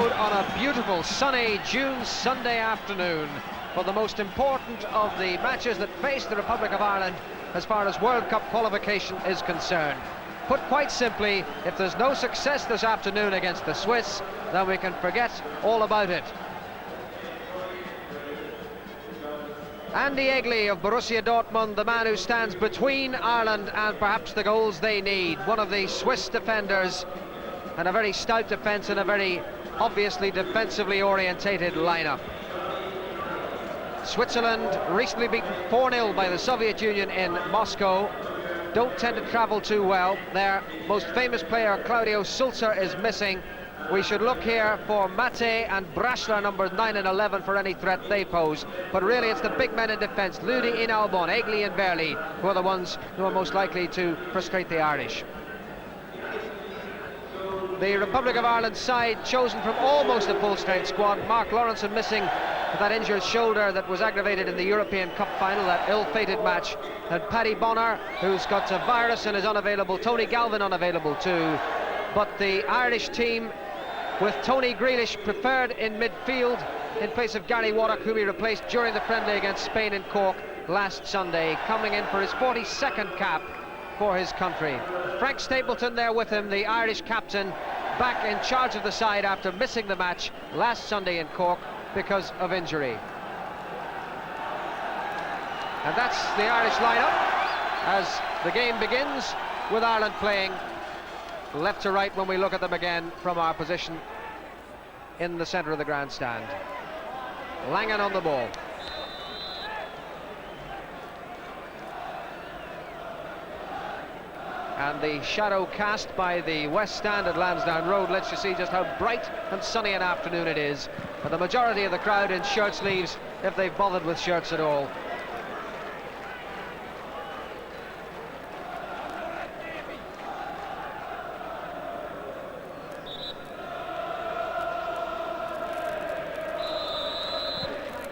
Road on a beautiful sunny June Sunday afternoon for the most important of the matches that face the Republic of Ireland as far as World Cup qualification is concerned. Put quite simply, if there's no success this afternoon against the Swiss, then we can forget all about it. Andy Egli of Borussia Dortmund, the man who stands between Ireland and perhaps the goals they need. One of the Swiss defenders, and a very stout defence and a very obviously defensively orientated lineup. Switzerland recently beaten 4-0 by the Soviet Union in Moscow. Don't tend to travel too well. Their most famous player, Claudio Sulzer, is missing. We should look here for Matthey and Braschler, numbers 9 and 11, for any threat they pose. But really it's the big men in defence, Lüdi, In-Albon, Egli and Wehrli, who are the ones who are most likely to frustrate the Irish. The Republic of Ireland side chosen from almost a full-strength squad. Mark Lawrenson missing with that injured shoulder that was aggravated in the European Cup final, that ill-fated match. And Paddy Bonner, who's got a virus and is unavailable. Tony Galvin unavailable too. But the Irish team, with Tony Grealish preferred in midfield in place of Gary Waddock, who he replaced during the friendly against Spain in Cork last Sunday, coming in for his 42nd cap for his country. Frank Stapleton there with him, the Irish captain, back in charge of the side after missing the match last Sunday in Cork because of injury. And that's the Irish lineup as the game begins, with Ireland playing left to right when we look at them again from our position in the centre of the grandstand. Langan on the ball. And the shadow cast by the west stand at Lansdowne Road lets you see just how bright and sunny an afternoon it is. And the majority of the crowd in shirt sleeves, if they've bothered with shirts at all.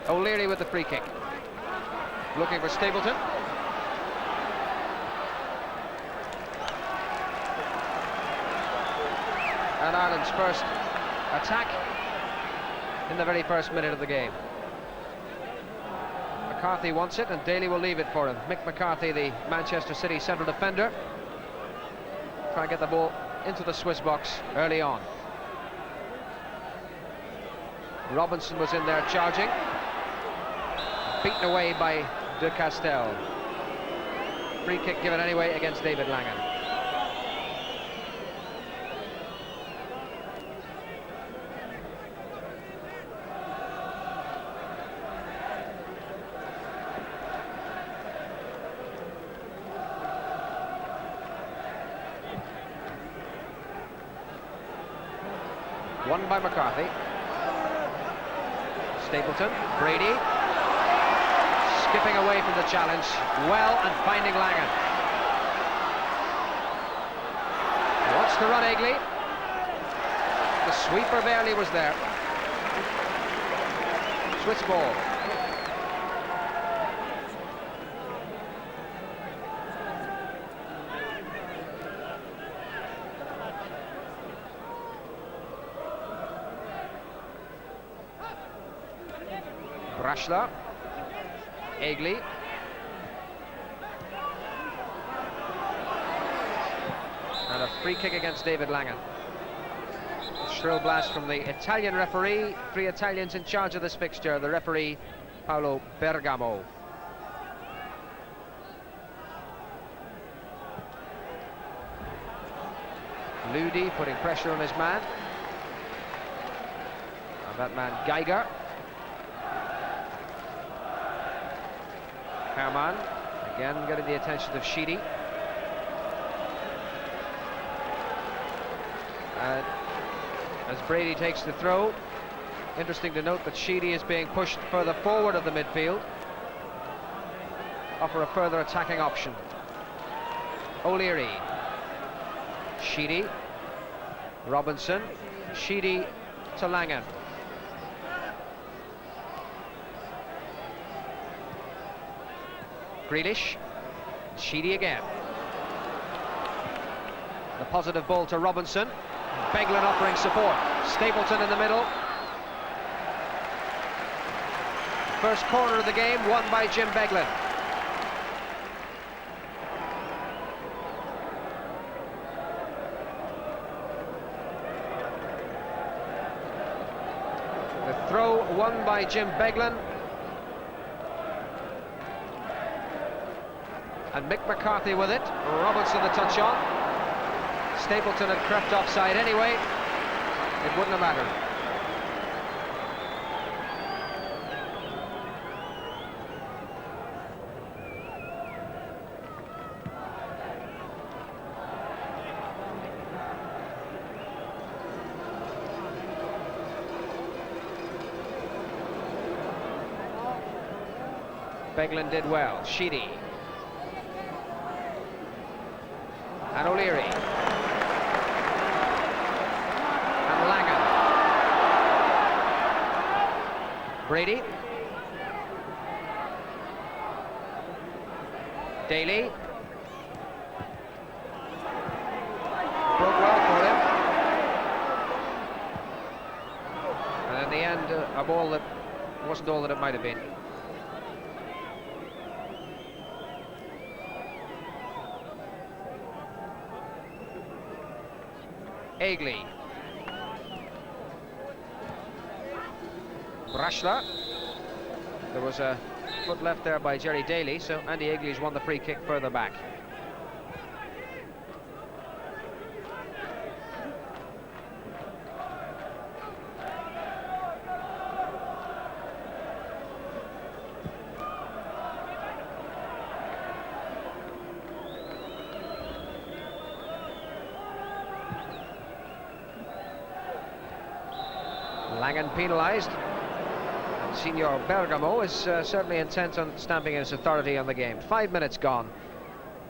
O'Leary with the free kick. Looking for Stapleton. And Ireland's first attack in the very first minute of the game. McCarthy wants it and Daly will leave it for him. Mick McCarthy, the Manchester City central defender. Try and get the ball into the Swiss box early on. Robinson was in there charging. Beaten away by Decastel. Free kick given anyway against David Langan. Won by McCarthy. Stapleton, Brady. Skipping away from the challenge, well, and finding Langan. He wants to run Egli. The sweeper Wehrli was there. Swiss ball. Braschler. Egli. And a free kick against David Langan. A shrill blast from the Italian referee. 3 Italians in charge of this fixture. The referee, Paolo Bergamo. Lüdi putting pressure on his man. And that man, Geiger. Hermann, again getting the attention of Sheedy. And as Brady takes the throw, interesting to note that Sheedy is being pushed further forward of the midfield. Offer a further attacking option. O'Leary. Sheedy. Robinson. Sheedy to Langan. Grealish, Sheedy again. The positive ball to Robinson. Beglin offering support. Stapleton in the middle. First corner of the game won by Jim Beglin. The throw won by Jim Beglin. And McCarthy with it. Robinson the touch on. Stapleton had crept offside anyway. It wouldn't have mattered. Beglin did well. Sheedy. And O'Leary. And Langan. Brady. Daly. Broke well for him. And in the end, a ball that wasn't all that it might have been. Egli. Braschler. There was a foot left there by Jerry Daly, so Andy Egley's won the free kick further back. Langan penalised. Signor Bergamo is certainly intent on stamping his authority on the game. 5 minutes gone,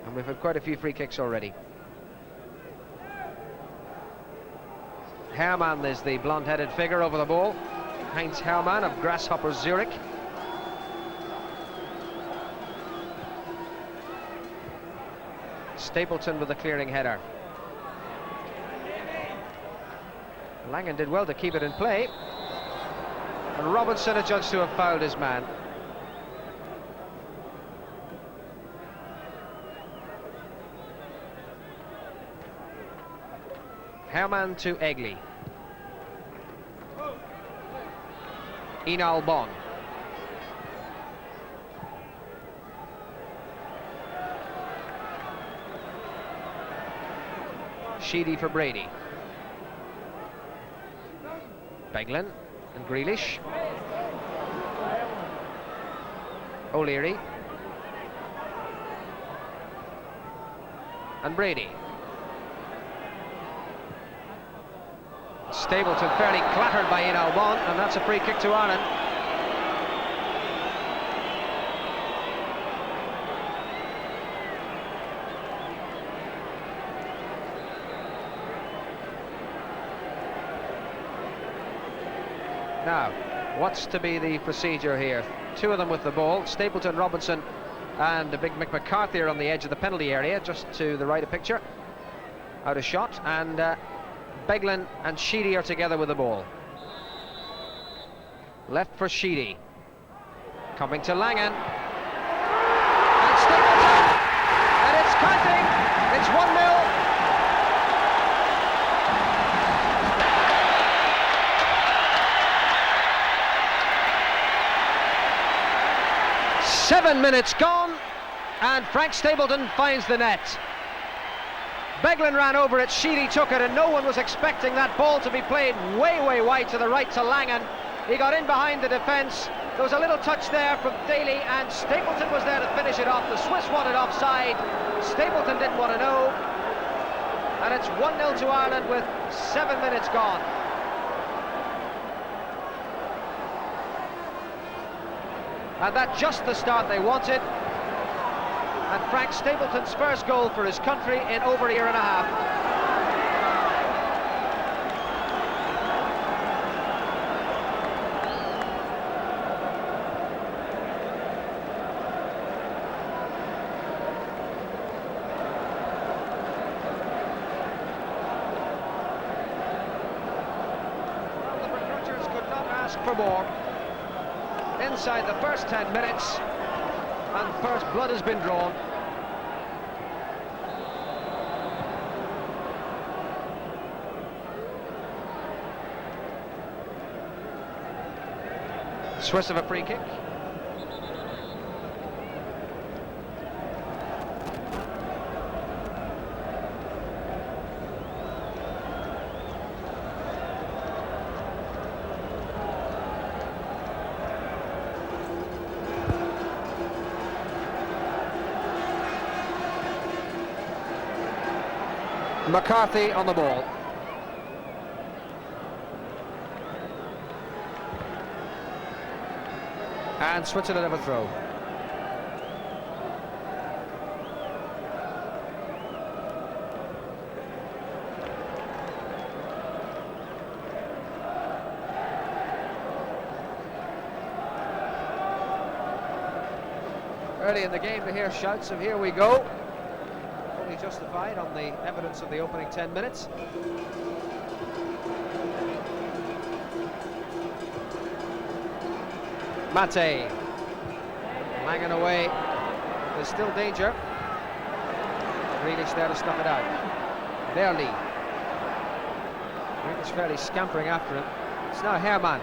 and we've had quite a few free kicks already. Hermann is the blonde-headed figure over the ball. Heinz Hermann of Grasshopper Zurich. Stapleton with the clearing header. Langan did well to keep it in play. And Robinson adjudged to have fouled his man. Hermann to Egli. In-Albon. Sheedy for Brady. Beglin and Grealish. O'Leary. And Brady. Stapleton fairly clattered by In-Albon, and that's a free kick to Ireland. Now, what's to be the procedure here? Two of them with the ball, Stapleton, Robinson and the big McCarthy are on the edge of the penalty area, just to the right of picture, out of shot, and Beglin and Sheedy are together with the ball. Left for Sheedy, coming to Langan, and Stapleton, and it's counting, it's 1-0. Seven minutes gone, and Frank Stapleton finds the net. Beglin ran over it, Sheedy took it, and no one was expecting that ball to be played way wide to the right to Langan. He got in behind the defence. There was a little touch there from Daly, and Stapleton was there to finish it off. The Swiss wanted offside. Stapleton didn't want to know. And it's 1-0 to Ireland with 7 minutes gone. And that's just the start they wanted. And Frank Stapleton's first goal for his country in over a year and a half. ask for more. Inside the first 10 minutes, and first blood has been drawn. Swiss of a free kick. McCarthy on the ball. And Switzerland have a throw. Early in the game to hear shouts of "here we go." Only justified on the evidence of the opening 10 minutes. Matthey. Langan away. There's still danger. Grealish there to stop it out. Wehrli. Grealish fairly scampering after him. It's now Hermann.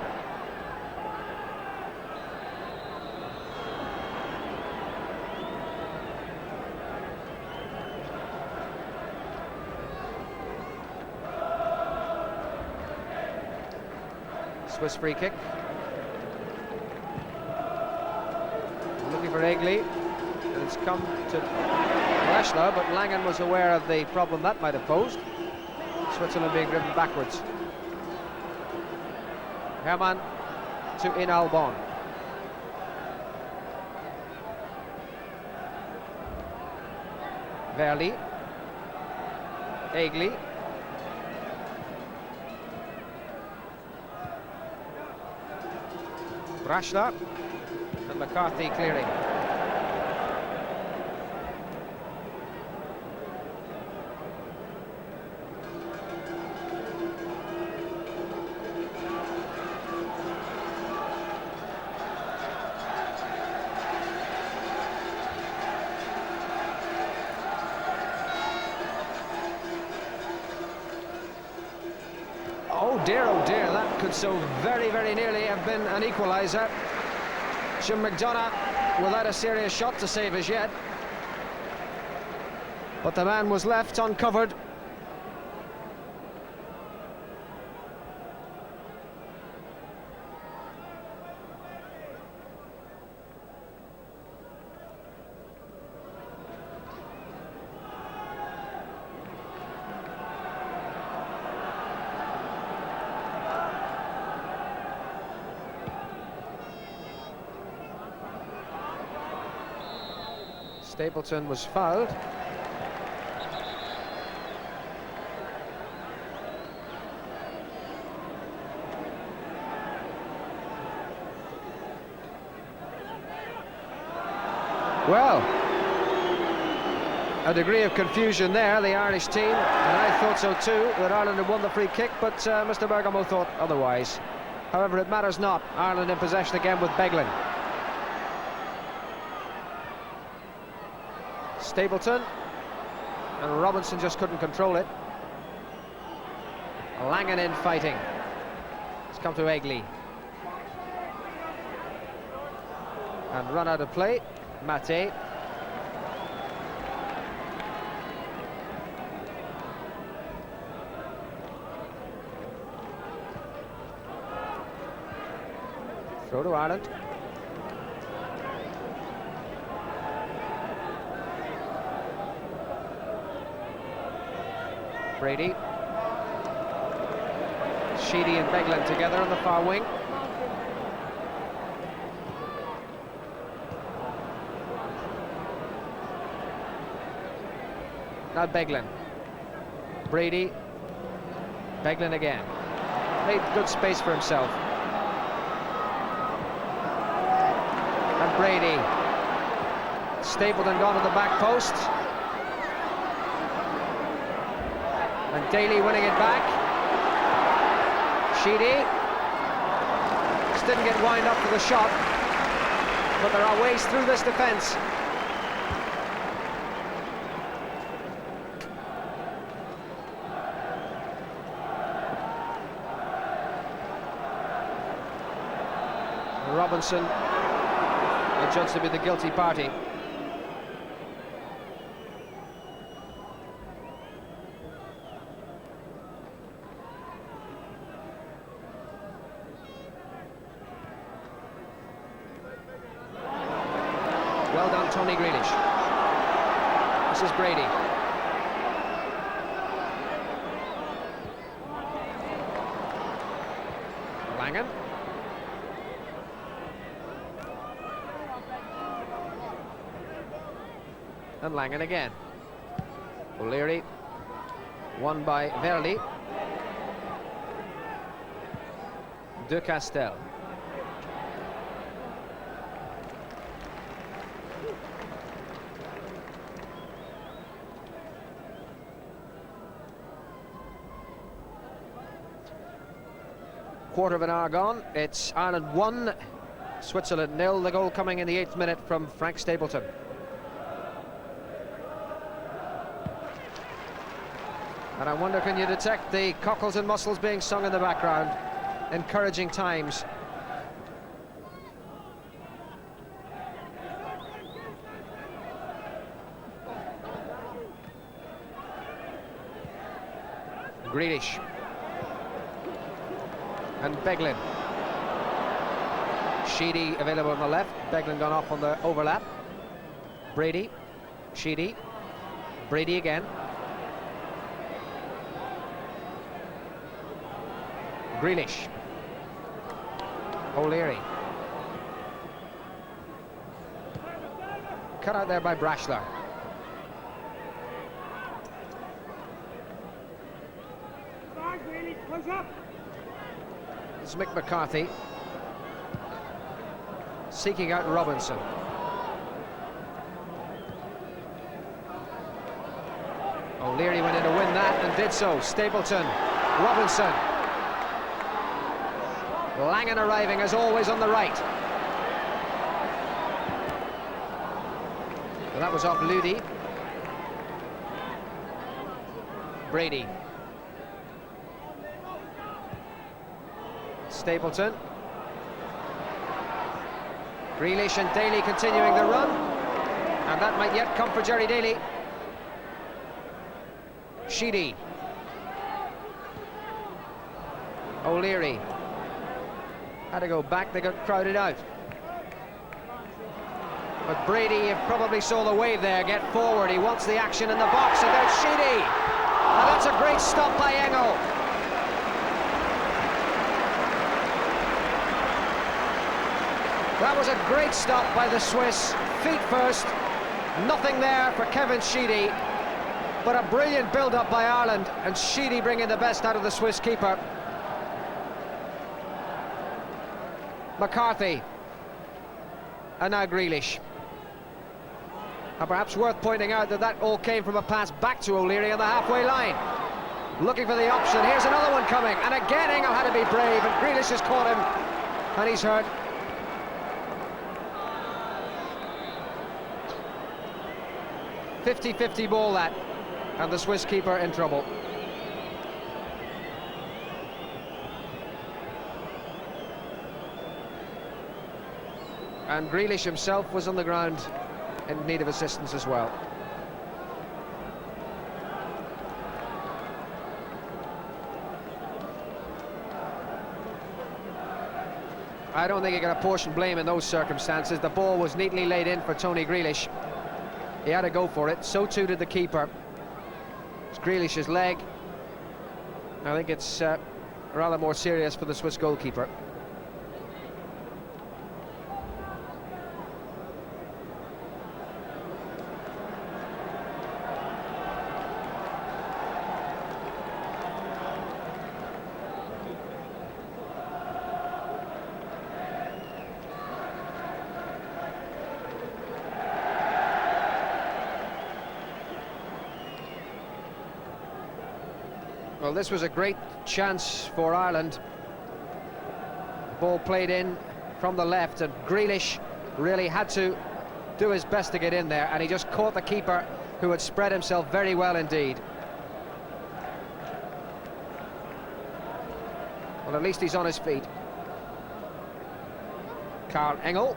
Swiss free kick. Looking for Egli, and it's come to Braschler, but Langan was aware of the problem that might have posed. Switzerland being driven backwards. Hermann to In-Albon. Wehrli. Egli. Braschler. And McCarthy clearing. Oh dear, that could so very, very nearly have been an equaliser. McDonagh without a serious shot to save as yet, but the man was left uncovered. Stapleton was fouled. Well, a degree of confusion there, the Irish team, and I thought so too, that Ireland had won the free kick, but Mr. Bergamo thought otherwise. However, it matters not. Ireland in possession again with Beglin. Stapleton, and Robinson just couldn't control it. Langan in fighting. It's come to Egli. And run out of play. Matthey. Throw to Ireland. Brady. Sheedy and Beglin together on the far wing. Now Beglin. Brady. Beglin again. Made good space for himself. And Brady. Stapleton gone to the back post. And Daly winning it back. Sheedy. didn't get wind up for the shot, but there are ways through this defence. Robinson, judged to be the guilty party. Well done, Tony Grealish. This is Brady. Langan. And Langan again. O'Leary, won by Wehrli. Decastel. Quarter of an hour gone. It's Ireland 1, Switzerland 0. The goal coming in the 8th minute from Frank Stapleton. And I wonder, can you detect the cockles and mussels being sung in the background? Encouraging times. Grealish. And Beglin. Sheedy available on the left. Beglin gone off on the overlap. Brady. Sheedy. Brady again. Grealish. O'Leary. Cut out there by Braschler. This is McCarthy. Seeking out Robinson. O'Leary went in to win that and did so. Stapleton. Robinson. Langan arriving as always on the right. Well, that was off Lüdi. Brady. Stapleton. Grealish and Daly continuing the run. And that might yet come for Jerry Daly. Sheedy. O'Leary. Had to go back, they got crowded out. But Brady probably saw the wave there, get forward, he wants the action in the box, and there's Sheedy! And that's a great stop by Engel. That was a great stop by the Swiss, feet first, nothing there for Kevin Sheedy, but a brilliant build-up by Ireland, and Sheedy bringing the best out of the Swiss keeper. McCarthy, and now Grealish. And perhaps worth pointing out that that all came from a pass back to O'Leary on the halfway line. Looking for the option, here's another one coming, and again Engel had to be brave, and Grealish has caught him, and he's hurt. .50-50 ball that, and the Swiss keeper in trouble. And Grealish himself was on the ground in need of assistance as well. I don't think you can apportion blame in those circumstances. The ball was neatly laid in for Tony Grealish. He had to go for it, so too did the keeper. It's Grealish's leg. I think it's rather more serious for the Swiss goalkeeper. Well, this was a great chance for Ireland. Ball played in from the left, and Grealish really had to do his best to get in there, and he just caught the keeper, who had spread himself very well indeed. Well, at least he's on his feet. Karl Engel,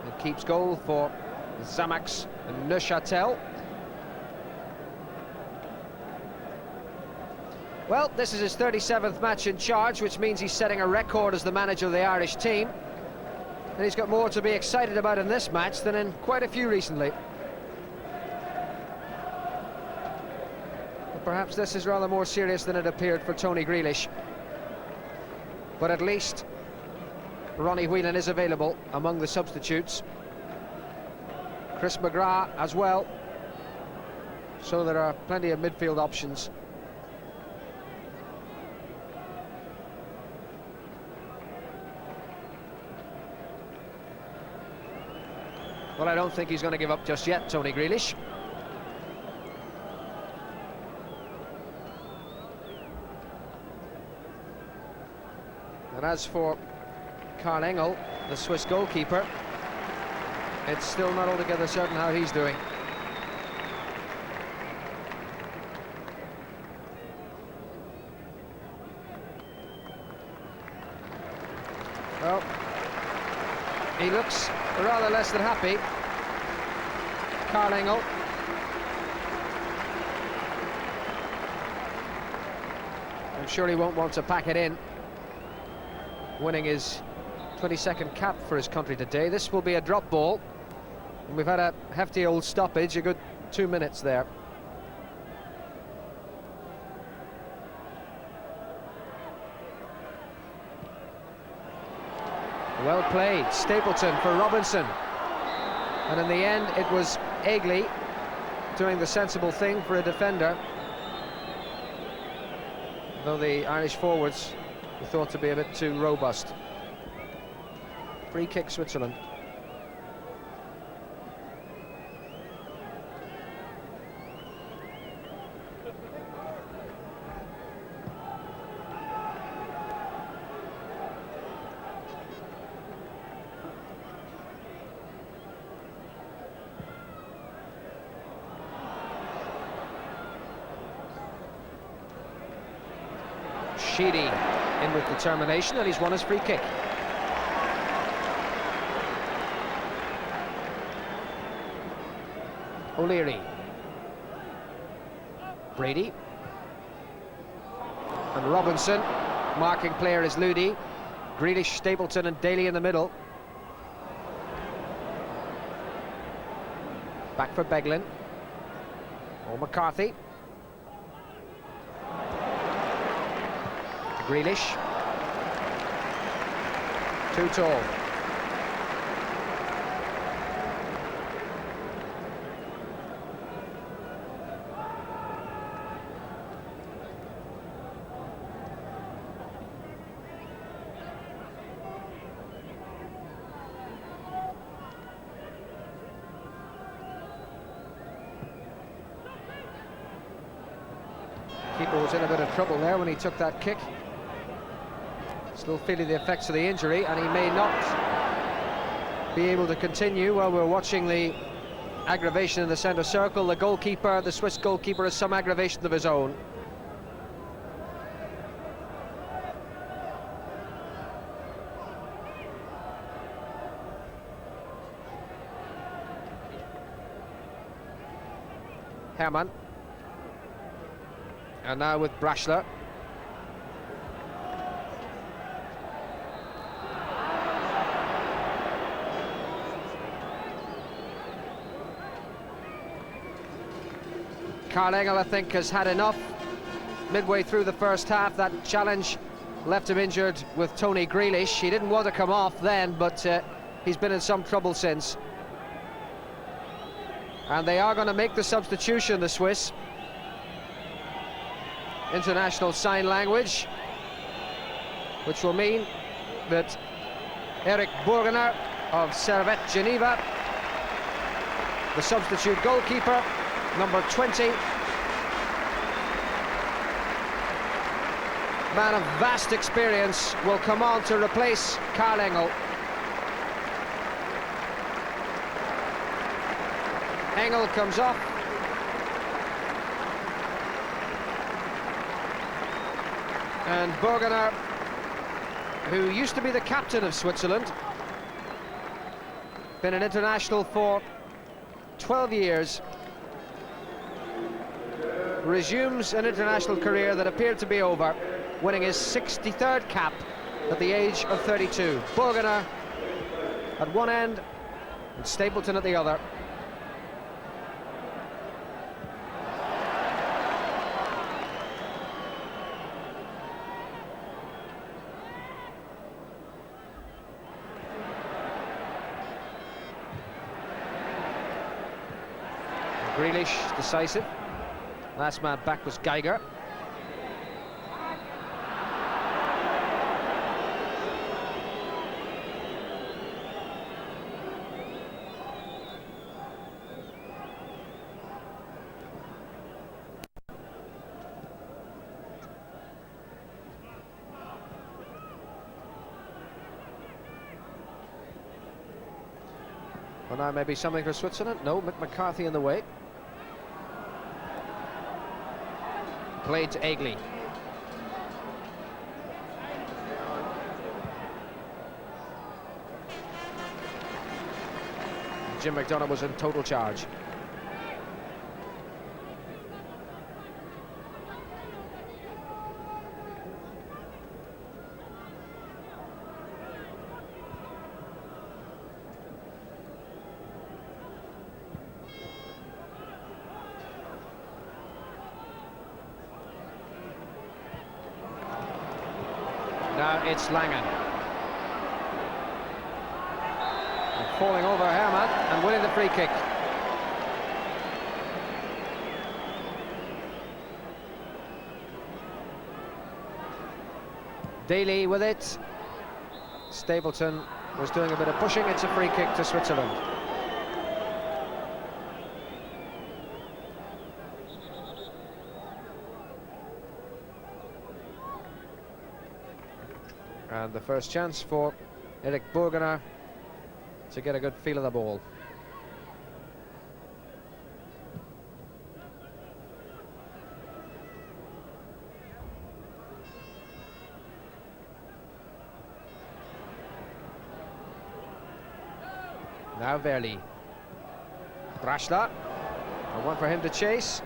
it keeps goal for Zamax and Neuchâtel. Well, this is his 37th match in charge, which means he's setting a record as the manager of the Irish team. And he's got more to be excited about in this match than in quite a few recently. But perhaps this is rather more serious than it appeared for Tony Grealish. But at least Ronnie Whelan is available among the substitutes. Chris McGrath as well. So there are plenty of midfield options. Well, I don't think he's going to give up just yet, Tony Grealish. And as for Karl Engel, the Swiss goalkeeper, it's still not altogether certain how he's doing. Well, he looks rather less than happy. Karl Engel. I'm sure he won't want to pack it in. Winning his 22nd cap for his country today. This will be a drop ball. And we've had a hefty old stoppage, a good 2 minutes there. Well played, Stapleton for Robinson. And in the end, it was Egli doing the sensible thing for a defender. Though the Irish forwards were thought to be a bit too robust. Free kick, Switzerland. Sheedy in with determination, and he's won his free kick. O'Leary. Brady. And Robinson. Marking player is Lüdi. Grealish, Stapleton and Daly in the middle. Back for Beglin. Or McCarthy. Grealish. Too tall. Keeper was in a bit of trouble there when he took that kick. Still feeling the effects of the injury, and he may not be able to continue while we're watching the aggravation in the centre circle. The goalkeeper, the Swiss goalkeeper, has some aggravation of his own. Hermann. And now with Braschler. Karl Engel, I think, has had enough. Midway through the first half, that challenge left him injured with Tony Grealish. He didn't want to come off then, but he's been in some trouble since. And they are going to make the substitution, the Swiss. International sign language, which will mean that Eric Burgener of Servette Geneva, the substitute goalkeeper, number 20, man of vast experience, will come on to replace Karl Engel. Engel comes off. And Burgener, who used to be the captain of Switzerland, been an international for 12 years, resumes an international career that appeared to be over, winning his 63rd cap at the age of 32. Burgener at one end and Stapleton at the other. Grealish decisive. Last man back was Geiger. Well, now maybe something for Switzerland. No, McCarthy in the way. Played to Egli. McDonagh was in total charge. Now it's Langan. And falling over Hermann and winning the free kick. Daly with it. Stapleton was doing a bit of pushing. It's a free kick to Switzerland. And the first chance for Burgener to get a good feel of the ball. Now Wehrli. Braschler. And one for him to chase.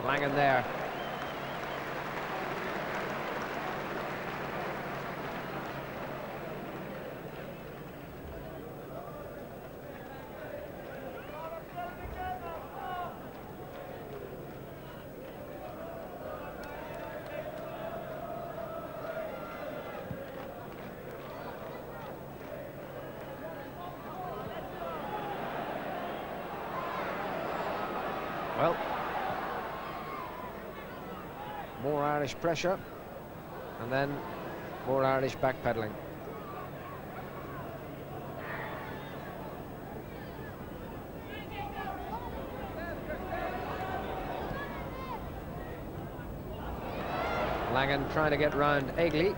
Langan there. Well, more Irish pressure, and then more Irish backpedaling. Langan trying to get round Egli.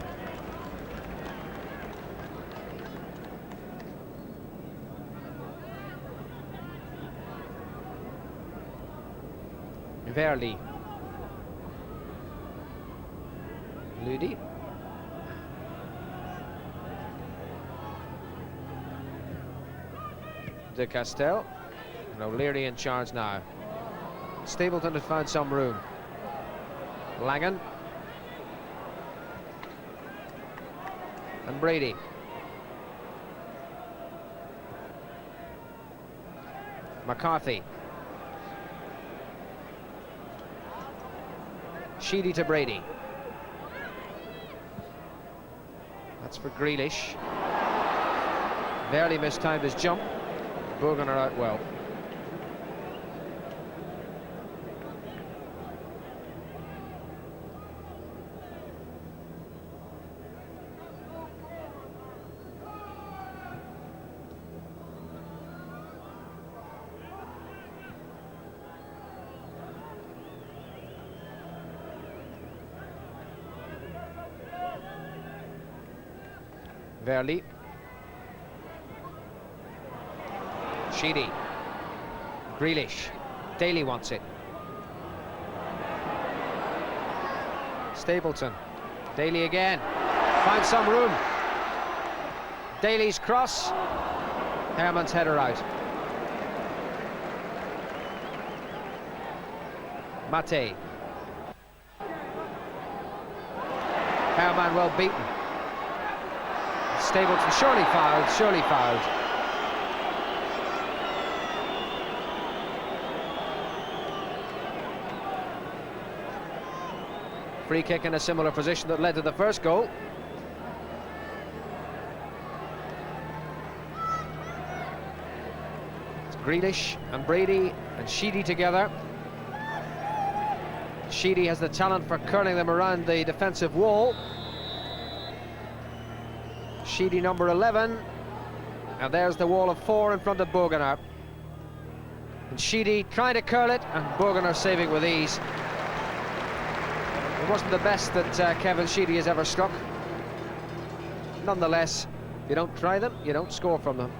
Wehrli. Lüdi. Decastel. And O'Leary in charge now. Stapleton has found some room. Langan. And Brady. McCarthy. Sheedy to Brady. That's for Grealish. Wehrli mistimed his jump. Burgener out well. Wehrli. Sheedy. Grealish. Daly wants it. Stapleton. Daly again. Finds some room. Daly's cross. Hermann's header out. Matthey. Hermann well beaten. Stapleton surely fouled, surely fouled. Free kick in a similar position that led to the first goal. It's Grealish and Brady and Sheedy together. Sheedy has the talent for curling them around the defensive wall. Sheedy number 11, and there's the wall of 4 in front of Burgener. And Sheedy trying to curl it, and Burgener saving with ease. It wasn't the best that Kevin Sheedy has ever struck. Nonetheless, if you don't try them, you don't score from them.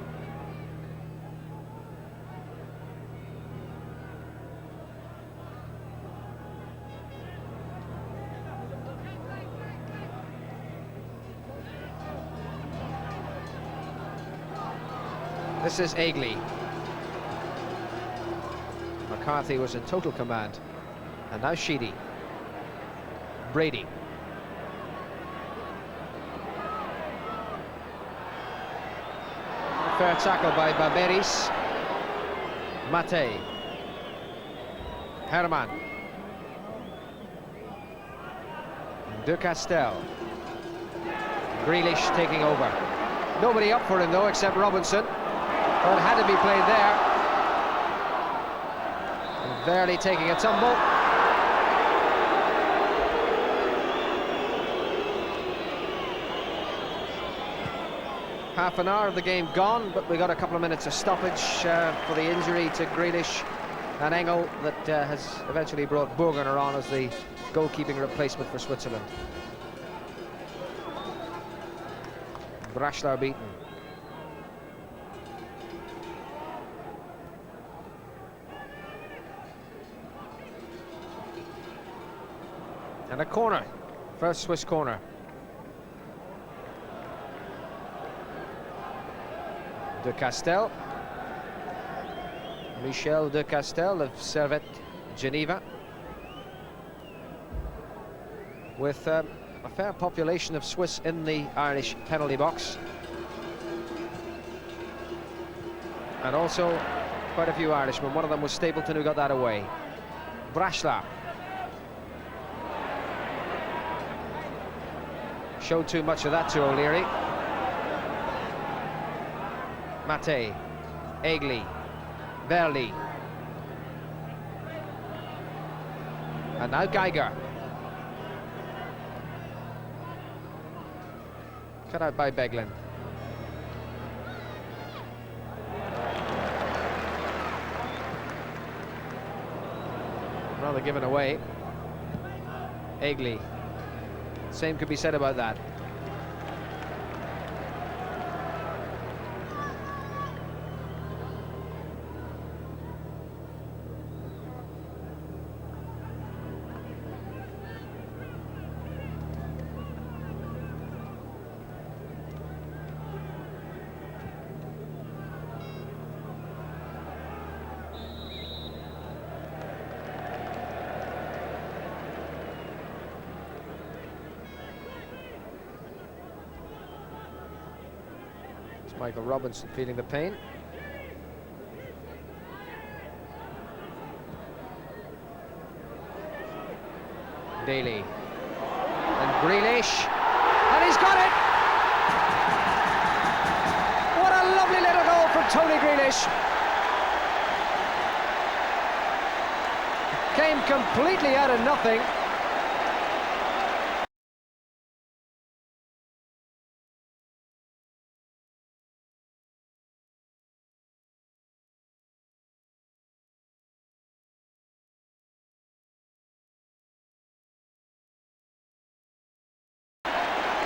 This is Egli. McCarthy was in total command. And now Sheedy. Brady. Fair tackle by Barberis. Matthey. Hermann. Decastel. Grealish taking over. Nobody up for him though except Robinson. Well, it had to be played there. And Wehrli taking a tumble. Half an hour of the game gone, but we got a couple of minutes of stoppage for the injury to Grealish and Engel that has eventually brought Burgener on as the goalkeeping replacement for Switzerland. Braschler beaten. And a corner, first Swiss corner. Decastel. Michel Decastel of Servette Geneva. With a fair population of Swiss in the Irish penalty box. And also quite a few Irishmen. One of them was Stapleton who got that away. Braschler. Showed too much of that to O'Leary. Matthey, Egli, Wehrli, and now Geiger. Cut out by Beglin. Rather given away. Egli. Same could be said about that. Michael Robinson feeling the pain. Daly and Grealish, and he's got it! What a lovely little goal from Tony Grealish. Came completely out of nothing.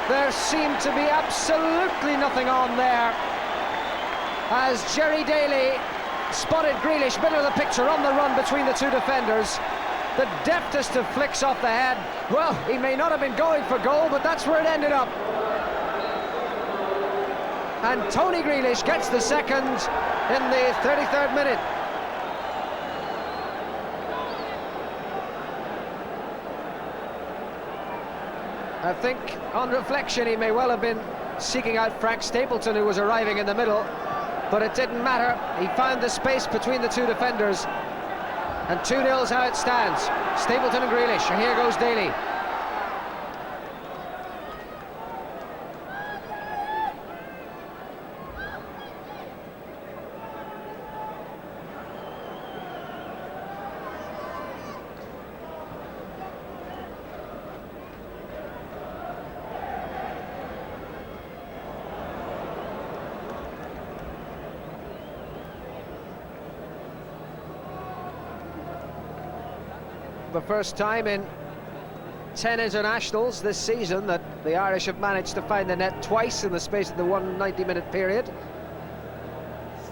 There seemed to be absolutely nothing on there as Jerry Daly spotted Grealish, middle of the picture, on the run between the two defenders. The deftest of flicks off the head. Well, he may not have been going for goal, but that's where it ended up. And Tony Grealish gets the second in the 33rd minute. I think, on reflection, he may well have been seeking out Frank Stapleton, who was arriving in the middle, but it didn't matter. He found the space between the two defenders, and 2-0 is how it stands. Stapleton and Grealish, and here goes Daly. The first time in 10 internationals this season that the Irish have managed to find the net twice in the space of the 190-minute period.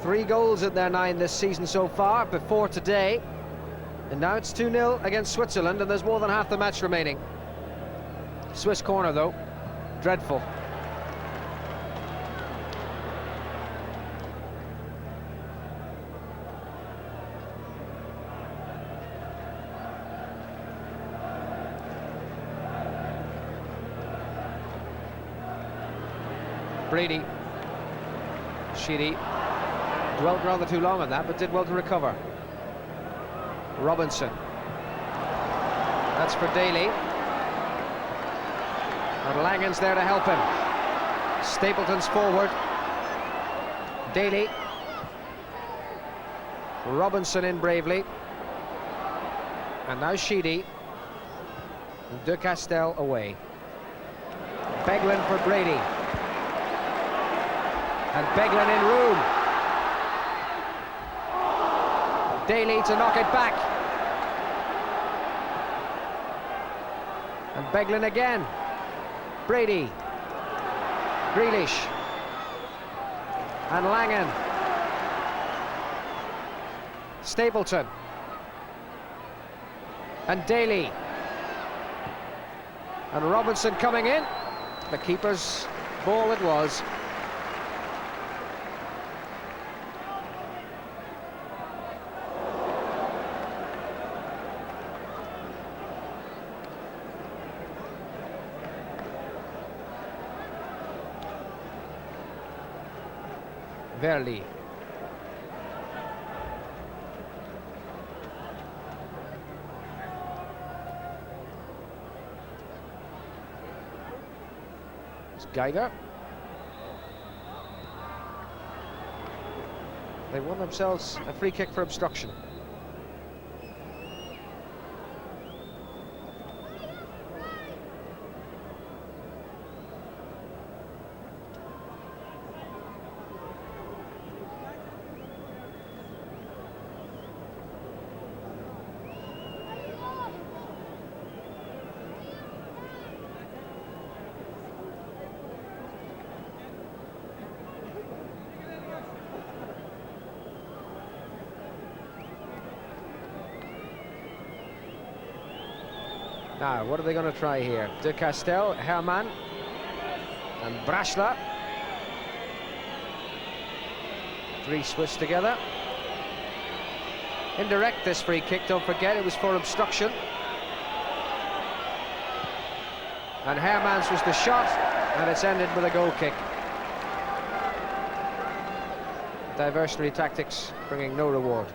3 goals in their 9 this season so far, before today. And now it's 2-0 against Switzerland, and there's more than half the match remaining. Swiss corner, though. Dreadful. Brady, Sheedy, dwelt rather too long on that, but did well to recover. Robinson, that's for Daly, and Langan's there to help him. Stapleton's forward, Daly, Robinson in bravely, and now Sheedy, Decastel away. Beglin for Brady. And Beglin in room. Daly to knock it back. And Beglin again. Brady. Grealish. And Langan. Stapleton. And Daly. And Robinson coming in. The keeper's ball it was. Wehrli. It's Geiger. They won themselves a free kick for obstruction. Now, what are they going to try here? Decastel, Hermann, and Braschler. 3 Swiss together. Indirect, this free kick, don't forget, it was for obstruction. And Hermann's was the shot, and it's ended with a goal kick. Diversionary tactics bringing no reward.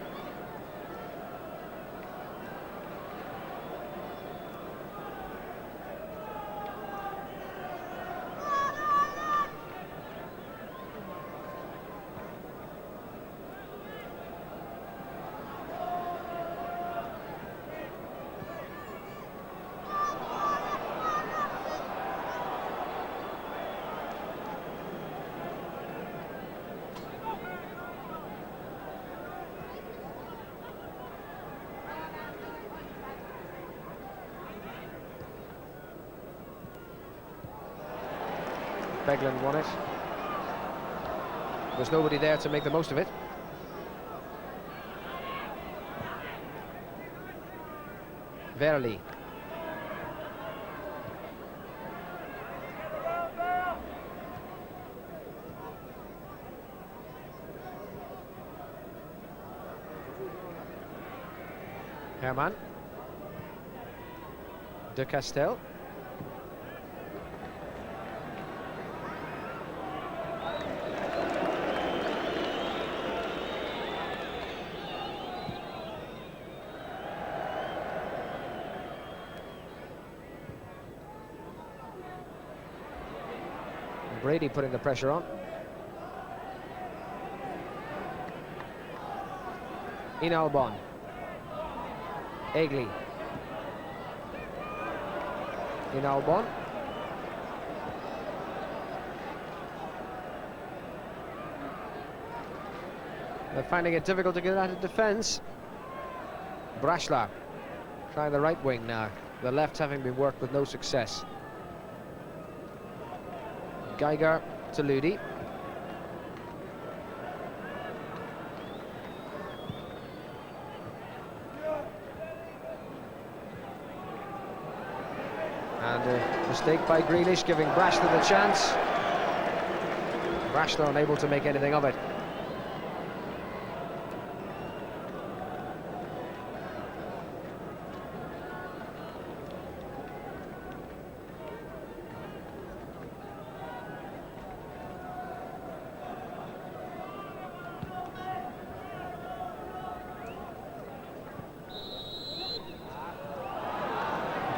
Beglin won it. There was nobody there to make the most of it. Wehrli. Hermann. Decastel. Brady putting the pressure on. In-Albon. Egli. In-Albon. They're finding it difficult to get out of defence. Braschler trying the right wing now. The left having been worked with no success. Geiger to Lüdi. And a mistake by Grealish, giving Braschler the chance. Braschler unable to make anything of it.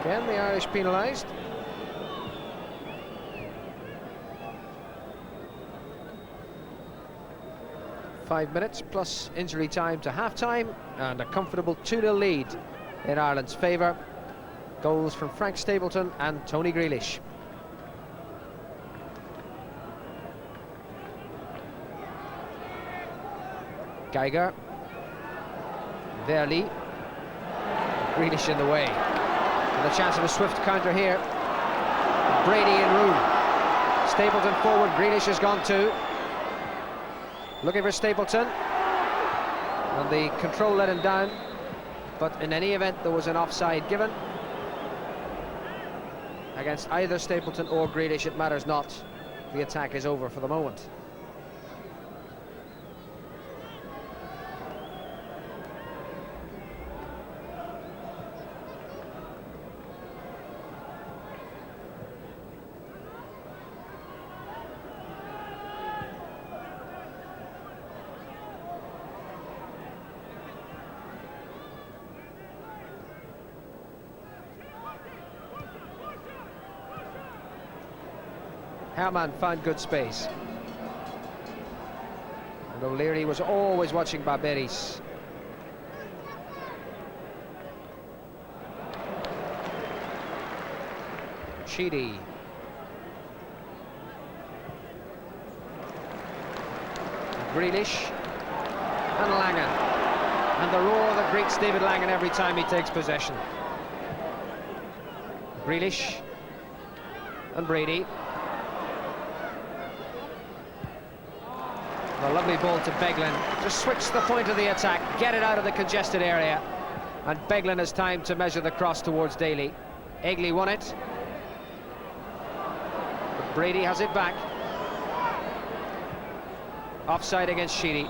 Again, the Irish penalised. Five minutes plus injury time to half-time, and a comfortable 2-0 lead in Ireland's favour. Goals from Frank Stapleton and Tony Grealish. Geiger. Wehrli. Grealish in the way. And a chance of a swift counter here. Brady in room. Stapleton forward, Grealish has gone too. Looking for Stapleton. And the control let him down. But in any event, there was an offside given. Against either Stapleton or Grealish, it matters not. The attack is over for the moment. Hermann found good space. And O'Leary was always watching Barberis. Sheedy. Grealish. And Langan. And the roar that greets David Langan every time he takes possession. Grealish. And Brady. A lovely ball to Beglin. Just switch the point of the attack, get it out of the congested area. And Beglin has time to measure the cross towards Daly. Egli won it. But Brady has it back. Offside against Sheedy.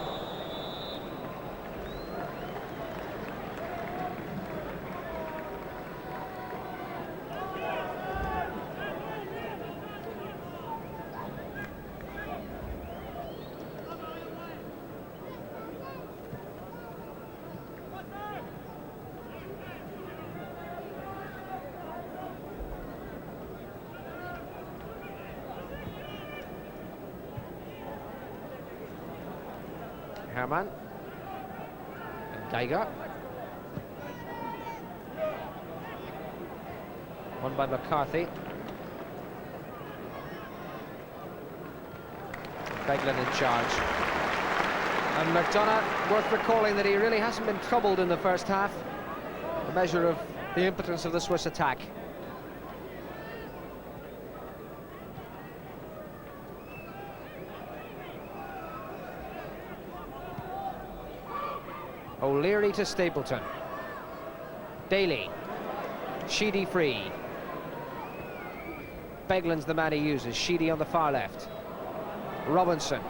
Hermann and Geiger. Won by McCarthy. Beglin in charge. And McDonagh, worth recalling that he really hasn't been troubled in the first half. A measure of the impotence of the Swiss attack. O'Leary to Stapleton. Daly. Sheedy free. Beglin's the man he uses. Sheedy on the far left. Robinson.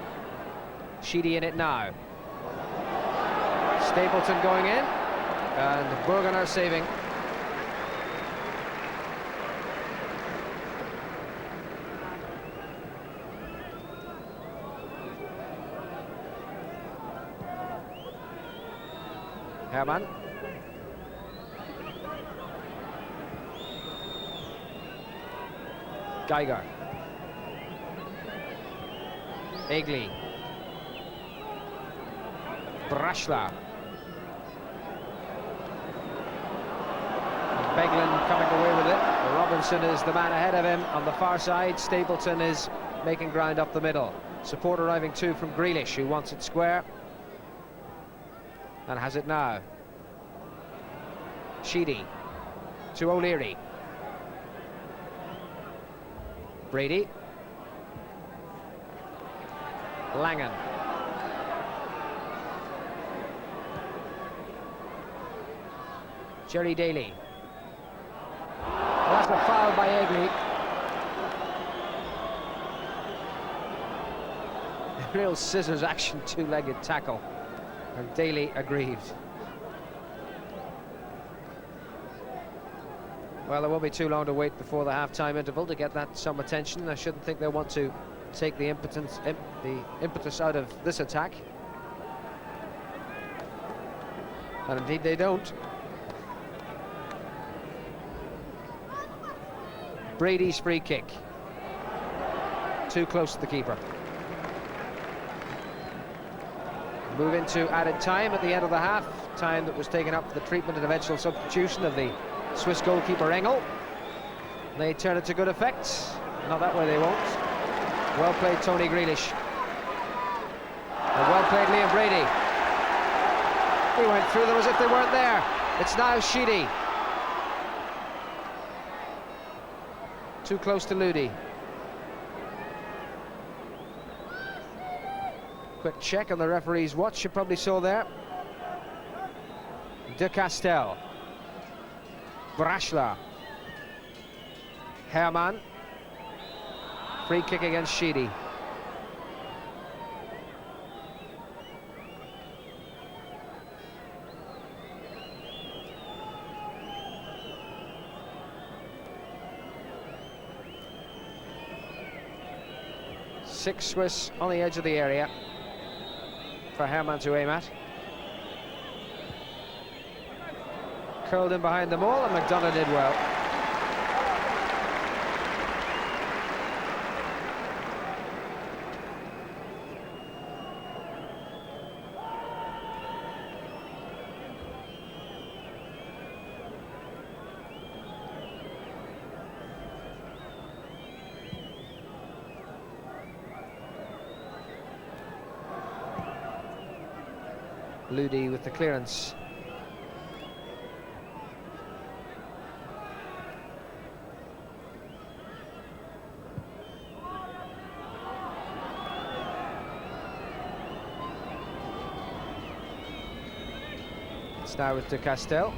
Sheedy in it now. Stapleton going in. And Burgener saving. Hermann. Geiger. Egli. Braschler. Beglin coming away with it. Robinson is the man ahead of him on the far side. Stapleton is making ground up the middle. Support arriving too from Grealish, who wants it square. And has it now. Sheedy to O'Leary. Brady. Langan. Jerry Daly. That's a foul by Egli. Real scissors action, two-legged tackle. And Daly aggrieved. Well, there won't be too long to wait before the half-time interval to get that some attention. I shouldn't think they want to take the impetus out of this attack. And indeed they don't. Brady's free kick. Too close to the keeper. Move into added time at the end of the half. Time that was taken up for the treatment and eventual substitution of the Swiss goalkeeper Engel. They turn it to good effect. Not that way they won't. Well played Tony Grealish. And well played Liam Brady. He went through them as if they weren't there. It's now Sheedy. Too close to Lüdi. Quick check on the referee's watch, you probably saw there. Decastel. Braschler. Hermann. Free kick against Sheedy. Six Swiss on the edge of the area for Hermann to aim at. Curled in behind them all, and McDonagh did well. Lüdi with the clearance. It's now with Decastel.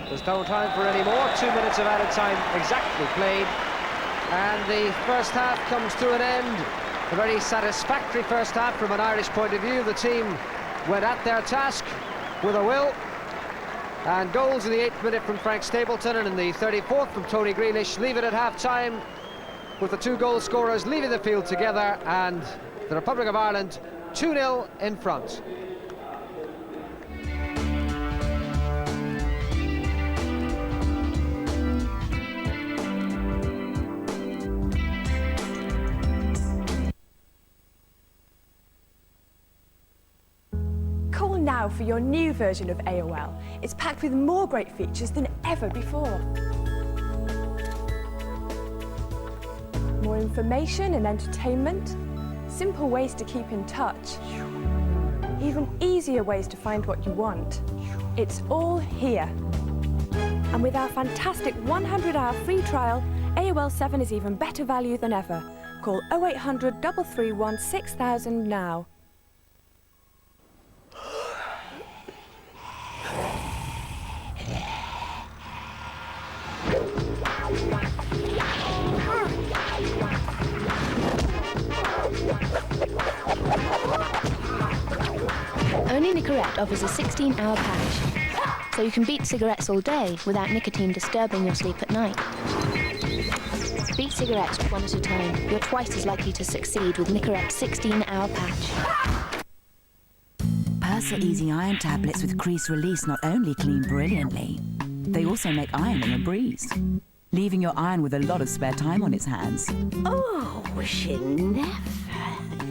There's no time for any more. 2 minutes of added time exactly played. And the first half comes to an end. A very satisfactory first half from an Irish point of view. The team went at their task with a will. And goals in the 8th minute from Frank Stapleton and in the 34th from Tony Grealish leave it at half-time with the two goal scorers leaving the field together and the Republic of Ireland 2-0 in front. Call now for your new version of AOL. It's packed with more great features than ever before. More information and entertainment, simple ways to keep in touch, even easier ways to find what you want. It's all here. And with our fantastic 100-hour free trial, AOL 7 is even better value than ever. Call 0800 331 6000 now. Only Nicorette offers a 16-hour patch, so you can beat cigarettes all day without nicotine disturbing your sleep at night. Beat cigarettes one at a time. You're twice as likely to succeed with Nicorette's 16-hour patch. Persil Easy Iron tablets with crease release not only clean brilliantly, they also make ironing a breeze, leaving your iron with a lot of spare time on its hands. Oh, she never.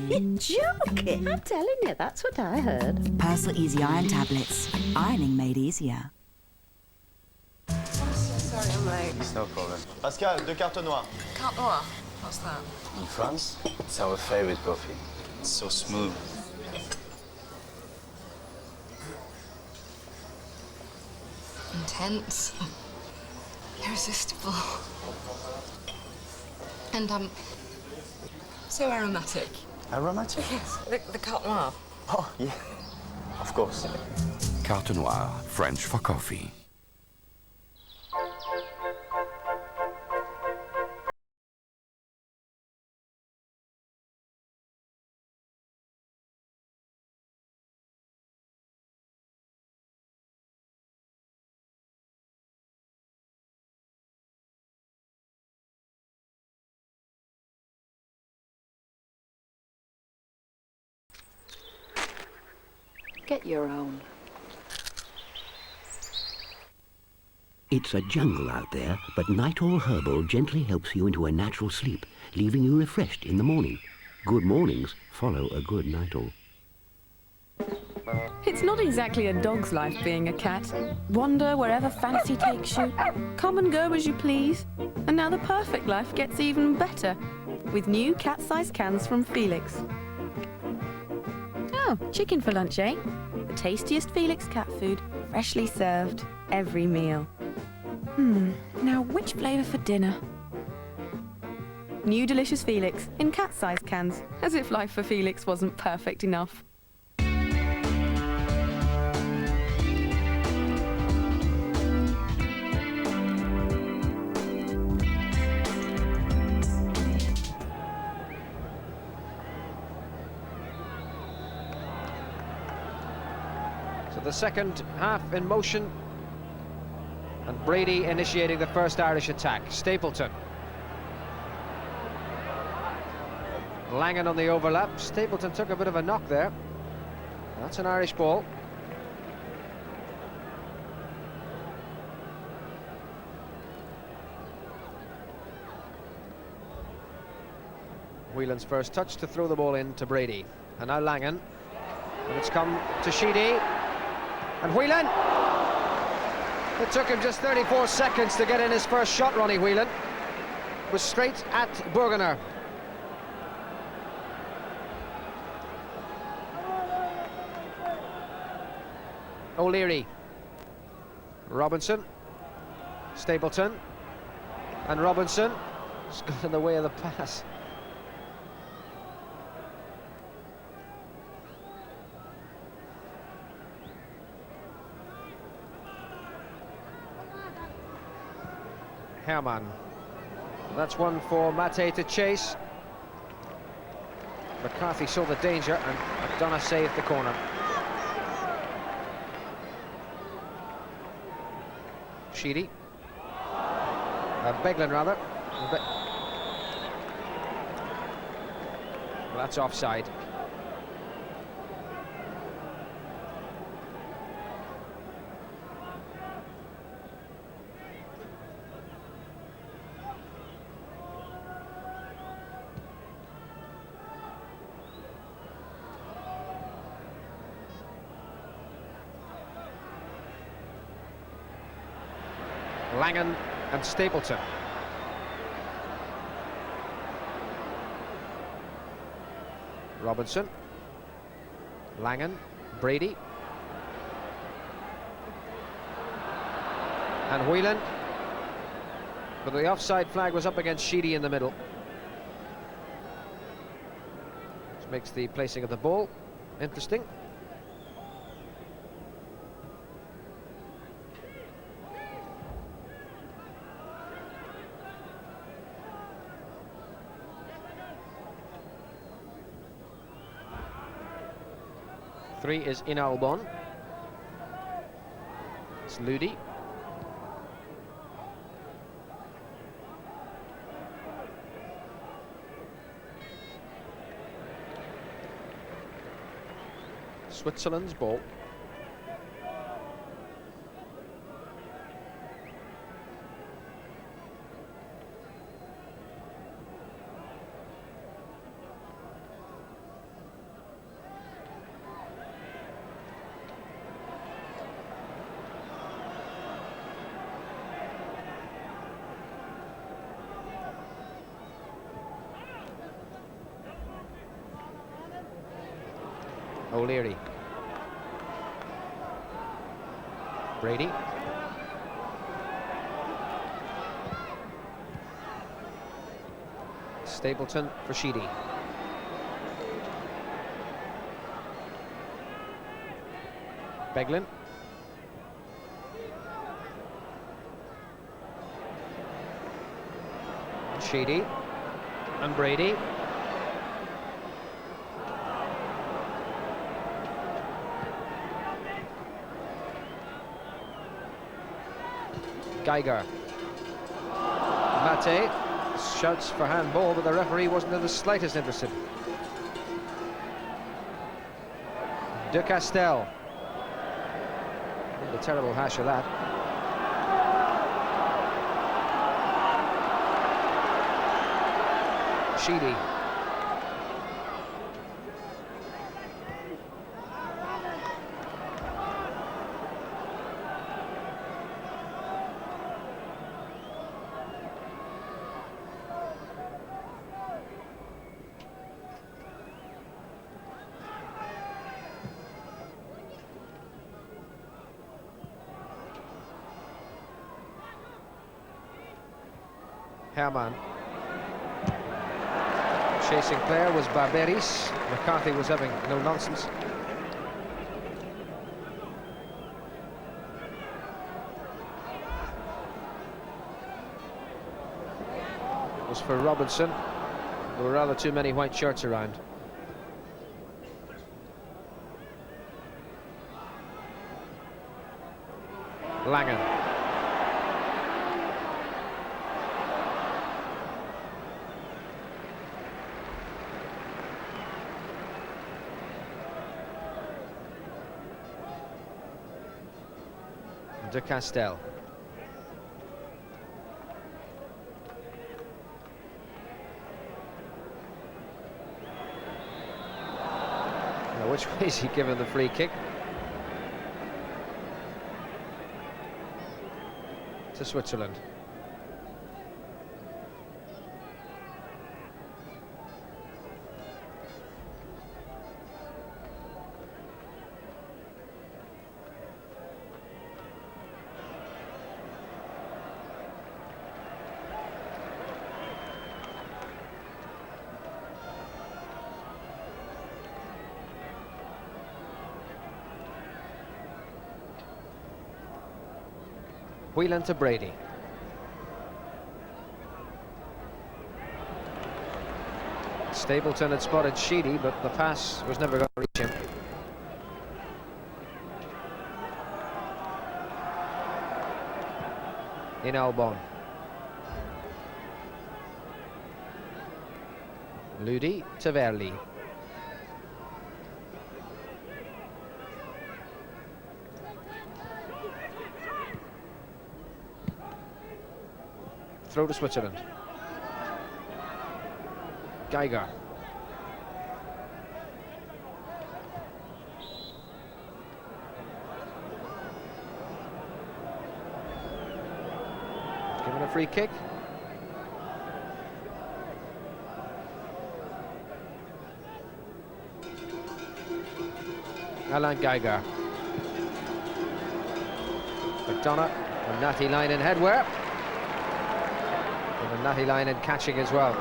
You're joking. I'm telling you, that's what I heard. Persil Easy Iron tablets, ironing made easier. Sorry, I'm late. It's no problem. Pascal, 2 cartes noires. Carte noire. What's that? In France, it's our favorite coffee. It's so smooth. Intense. Irresistible. And, so aromatic. Aromatic? Yes, the carte noire. Oh, yeah. Of course. Carte Noire, French for coffee. Get your own. It's a jungle out there, but Nightall Herbal gently helps you into a natural sleep, leaving you refreshed in the morning. Good mornings follow a good Nightall. It's not exactly a dog's life being a cat. Wander wherever fancy takes you. Come and go as you please. And now the perfect life gets even better with new cat-sized cans from Felix. Oh, chicken for lunch, eh? The tastiest Felix cat food, freshly served, every meal. Now which flavour for dinner? New delicious Felix in cat-sized cans, as if life for Felix wasn't perfect enough. The second half in motion, and Brady initiating the first Irish attack. Stapleton. Langan on the overlap. Stapleton took a bit of a knock there. That's an Irish ball. Whelan's first touch to throw the ball in to Brady. And now Langan. And it's come to Sheedy. And Whelan! It took him just 34 seconds to get in his first shot, Ronnie Whelan. It was straight at Burgener. O'Leary. Robinson. Stapleton. And Robinson. It's got in the way of the pass. Hermann. That's one for Matthey to chase. McCarthy saw the danger and McDonagh saved the corner. Sheedy. Beglin rather. Well, that's offside. Langan and Stapleton. Robinson. Langan. Brady. And Whelan. But the offside flag was up against Sheedy in the middle. makes the placing of the ball interesting. Three is In-Albon. It's Lüdi. Switzerland's ball. O'Leary. Brady. Stapleton for Sheedy. Beglin. Sheedy and Brady. Geiger. Matthey shouts for handball, but the referee wasn't in the slightest interested. Decastel. The terrible hash of that. Sheedy. Hermann. Chasing player was Barberis. McCarthy was having no nonsense. It was for Robinson. There were rather too many white shirts around. Langan. Decastel. Now, which way is he given the free kick? To Switzerland. Whelan to Brady. Stapleton had spotted Sheedy, but the pass was never going to reach him. In-Albon. Lüdi to Wehrli. Throw to Switzerland. Geiger. Given a free kick. Geiger. McDonagh and Matthey line in headwear. And Matthey line in catching as well.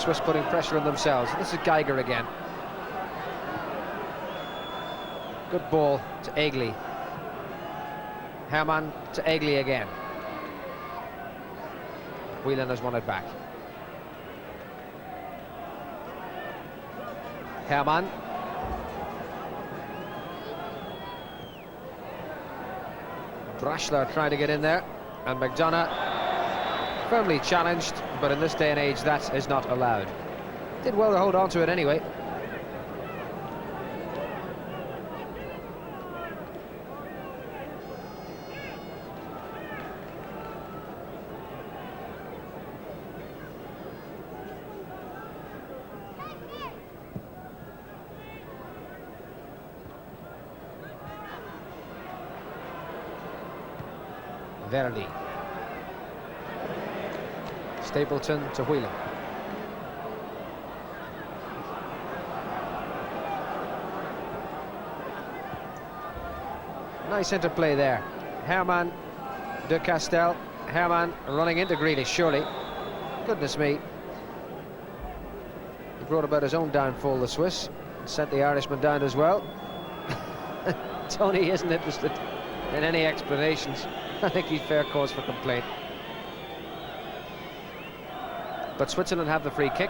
Swiss putting pressure on themselves. This is Geiger again. Good ball to Egli. Hermann to Egli again. Whelan has won it back. Hermann. Braschler trying to get in there, and McDonagh firmly challenged, but in this day and age that is not allowed. Did well to hold on to it anyway. Wehrli. Stapleton to Whelan. Nice interplay there. Hermann, Decastel, Hermann running into Grealish, surely. Goodness me. He brought about his own downfall, the Swiss. Sent the Irishman down as well. Tony isn't interested in any explanations. I think he's fair cause for complaint. But Switzerland have the free kick.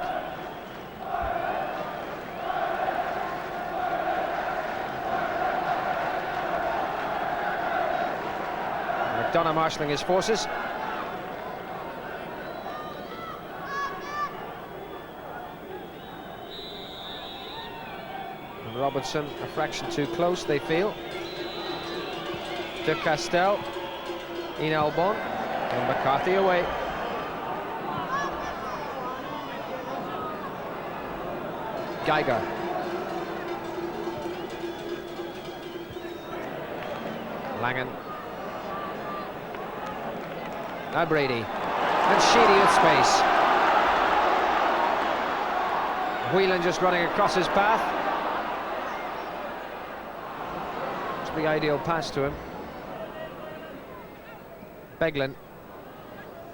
McDonagh marshalling his forces. And Robinson a fraction too close, they feel. Decastel. In-Albon and McCarthy away. Geiger. Langan. Now Brady. And Sheedy with space. Whelan just running across his path. It's the ideal pass to him. Beglin,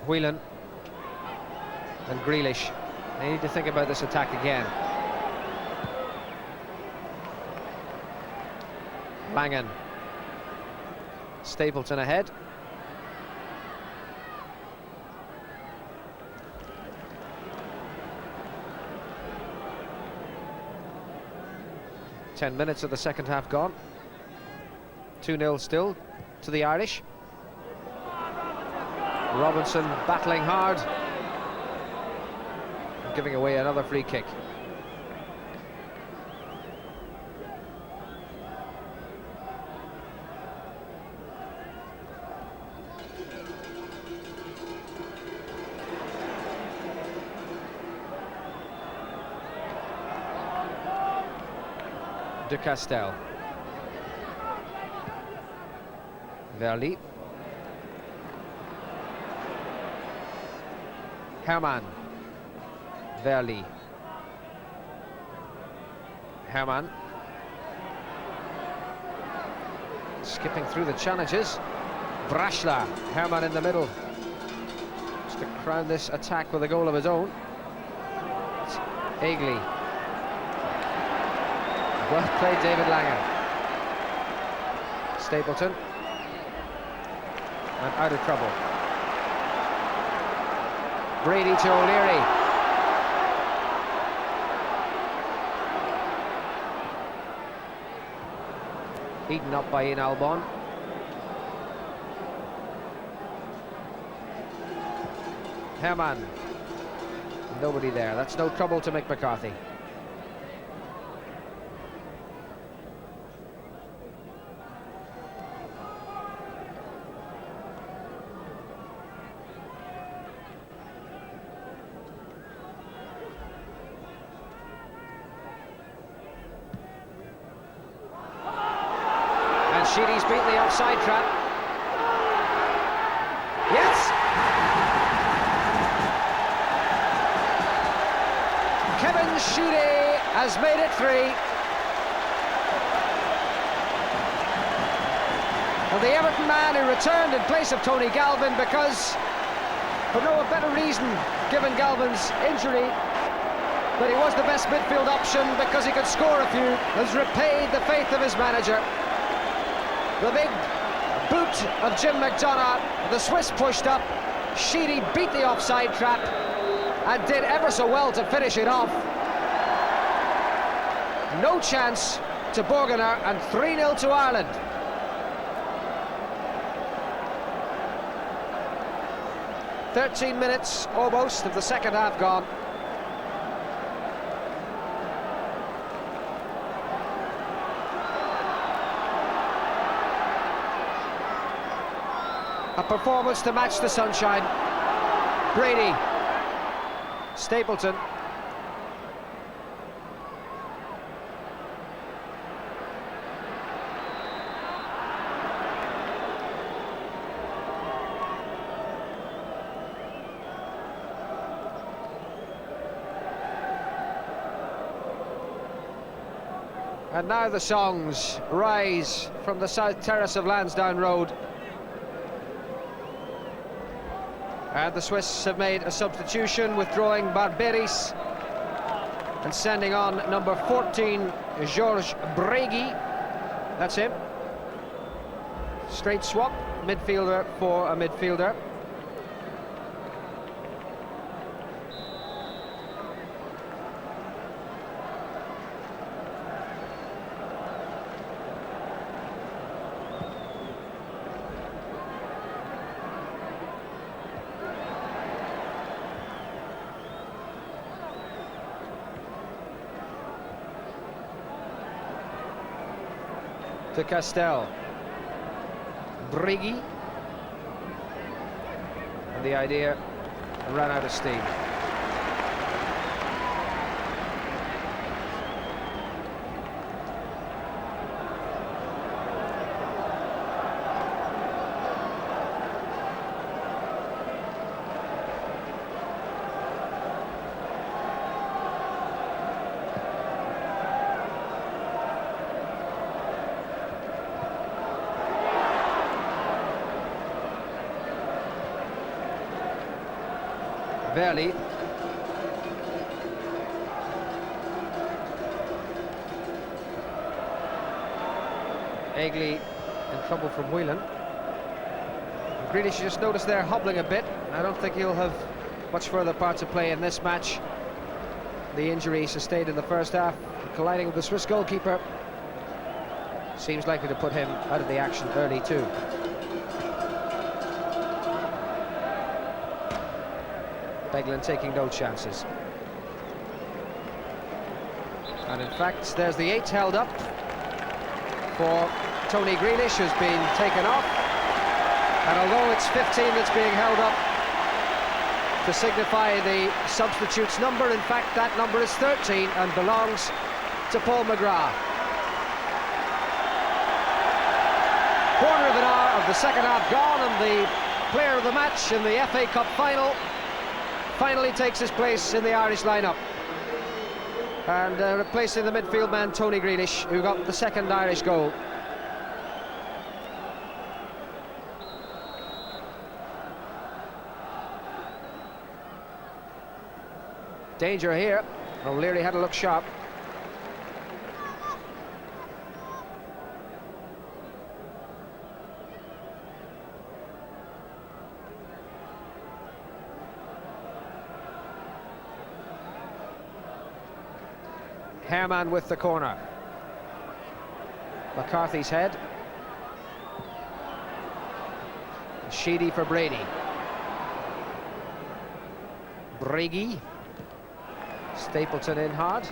Whelan and Grealish. They need to think about this attack again. Langan. Stapleton ahead. Ten minutes of the second half gone. 2-0 still to the Irish. Robinson battling hard, giving away another free kick. Decastel. Wehrli. Hermann. Wehrli. Hermann. Skipping through the challenges. Braschler. Hermann in the middle. Just to crown this attack with a goal of his own. It's Egli. Well played, David Langan. Stapleton. And out of trouble. Brady to O'Leary. Eaten up by In-Albon. Hermann. Nobody there. That's no trouble to McCarthy. Sheedy's beaten the offside trap. Yes! Kevin Sheedy has made it 3. And the Everton man who returned in place of Tony Galvin because, for no better reason, given Galvin's injury, that he was the best midfield option because he could score a few, has repaid the faith of his manager. The big boot of Jim McDonagh, the Swiss pushed up, Sheedy beat the offside trap and did ever so well to finish it off. No chance to Burgener, and 3-0 to Ireland. "13 minutes almost of the second half gone. A performance to match the sunshine. Brady, Stapleton. And now the songs rise from the south terrace of Lansdowne Road. And the Swiss have made a substitution, withdrawing Barberis and sending on number 14, Georges Bregy. That's him. Straight swap, midfielder for a midfielder. Decastel, Bregy, and the idea ran out of steam. Wehrli. Egli in trouble from Whelan. Grealish, just noticed there hobbling a bit. I don't think he'll have much further part to play in this match. The injury sustained in the first half, colliding with the Swiss goalkeeper, seems likely to put him out of the action early too. Beglin taking no chances. And in fact, there's the 8 held up for Tony Grealish, who's been taken off. And although it's 15 that's being held up to signify the substitute's number, in fact that number is 13 and belongs to Paul McGrath. Quarter of an hour of the second half gone, and the player of the match in the FA Cup final finally takes his place in the Irish lineup, and replacing the midfield man Tony Grealish, who got the second Irish goal. Danger here. O'Leary had to look sharp. Hermann with the corner. McCarthy's head. Sheedy for Brady. Bregy. Stapleton in hard.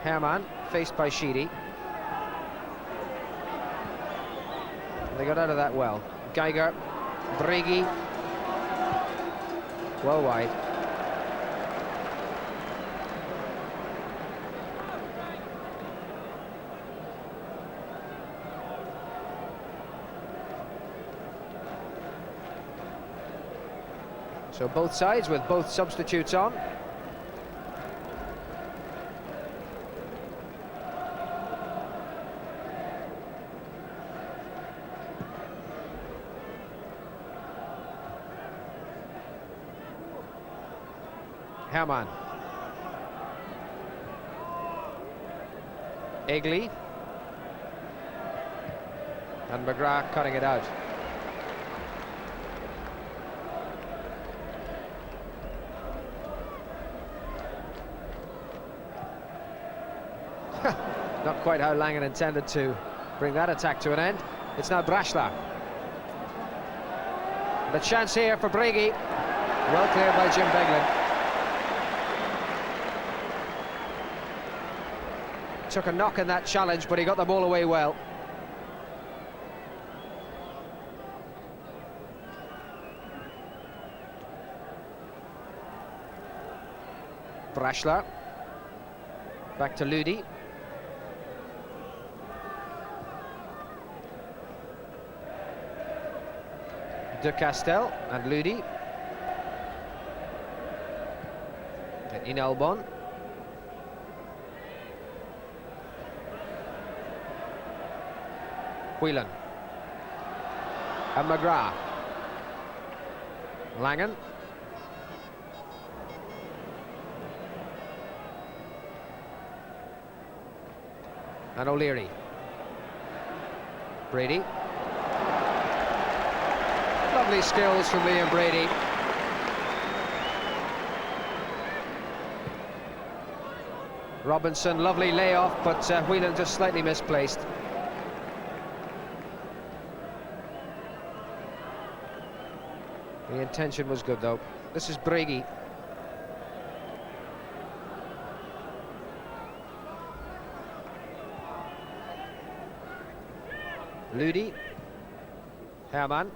Hermann faced by Sheedy. They got out of that well. Geiger. Bregy. Well wide. So both sides with both substitutes on. Hermann. Egli. And McGrath cutting it out. Not quite how Langan intended to bring that attack to an end. It's now Braschler. The chance here for Bregy. Well cleared by Jim Beglin. Took a knock in that challenge, but he got the ball away well. Braschler. Back to Lüdi. Decastel and Lüdi. And In-Albon. Whelan. And McGrath. Langan. And O'Leary. Brady. Lovely skills from Liam Brady. Robinson, lovely layoff, but Whelan just slightly misplaced. The intention was good, though. This is Bregy. Lüdi. Hermann.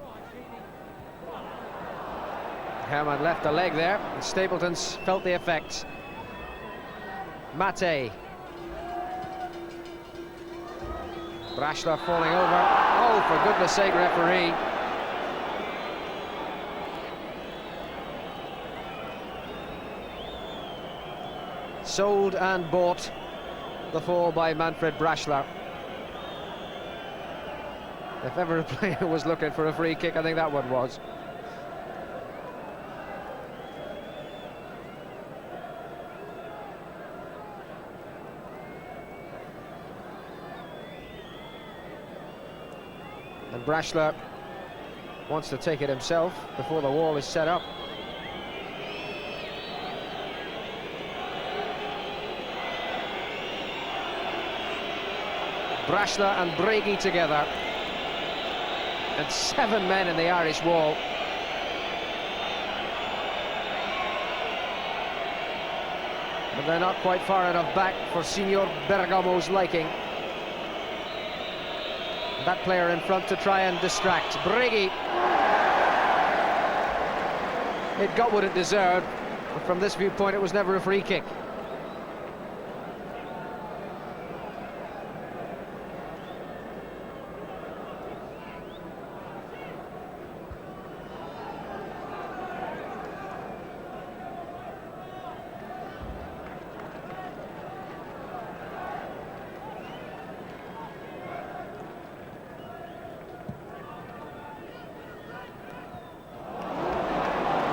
Hermann left the leg there, and Stapleton's felt the effects. Matthey. Braschler falling over. Oh, for goodness sake, referee. Sold and bought the fall by Manfred Braschler. If ever a player was looking for a free kick, I think that one was. And Braschler wants to take it himself before the wall is set up. Braschler and Bregy together. And 7 men in the Irish wall. But they're not quite far enough back for Signor Bergamo's liking. That player in front to try and distract. Bregy. It got what it deserved, but from this viewpoint it was never a free kick.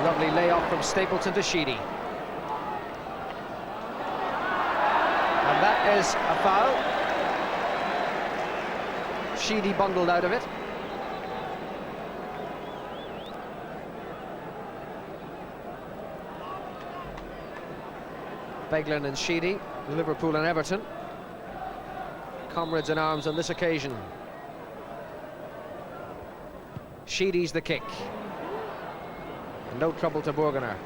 Lovely layoff from Stapleton to Sheedy. And that is a foul. Sheedy bundled out of it. Beglin and Sheedy, Liverpool and Everton. Comrades in arms on this occasion. Sheedy's the kick. No trouble to Burgener.